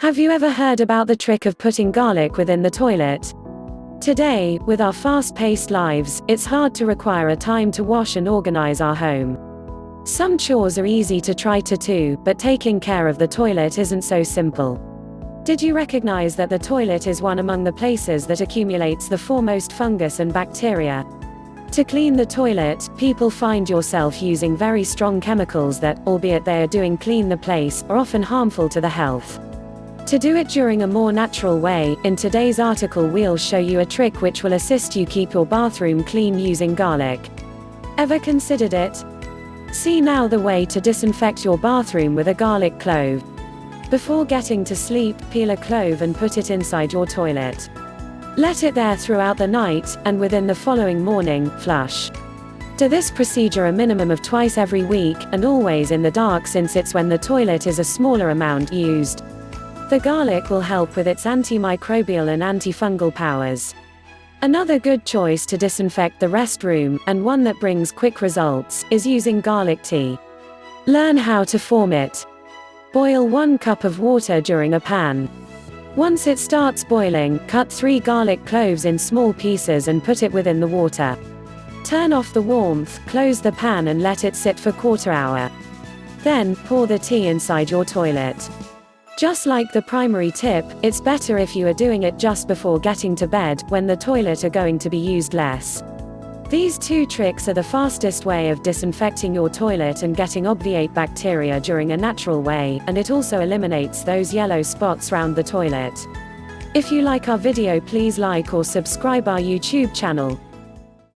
Have you ever heard about the trick of putting garlic within the toilet? Today, with our fast-paced lives, it's hard to require a time to wash and organize our home. Some chores are easy to try to do, but taking care of the toilet isn't so simple. Did you recognize that the toilet is one among the places that accumulates the foremost fungus and bacteria? To clean the toilet, people find yourself using very strong chemicals that, albeit they are doing clean the place, are often harmful to the health. To do it during a more natural way, in today's article we'll show you a trick which will assist you keep your bathroom clean using garlic. Ever considered it? See now the way to disinfect your bathroom with a garlic clove. Before getting to sleep, peel a clove and put it inside your toilet. Let it there throughout the night, and within the following morning, flush. Do this procedure a minimum of twice every week, and always in the dark since it's when the toilet is a smaller amount used. The garlic will help with its antimicrobial and antifungal powers. Another good choice to disinfect the restroom, and one that brings quick results, is using garlic tea. Learn how to form it. Boil 1 cup of water during a pan. Once it starts boiling, cut 3 garlic cloves in small pieces and put it within the water. Turn off the warmth, close the pan and let it sit for quarter hour. Then, pour the tea inside your toilet. Just like the primary tip, it's better if you are doing it just before getting to bed, when the toilet are going to be used less. These 2 tricks are the fastest way of disinfecting your toilet and getting albeit bacteria during a natural way, and it also eliminates those yellow spots round the toilet. If you like our video, please like or subscribe our YouTube channel.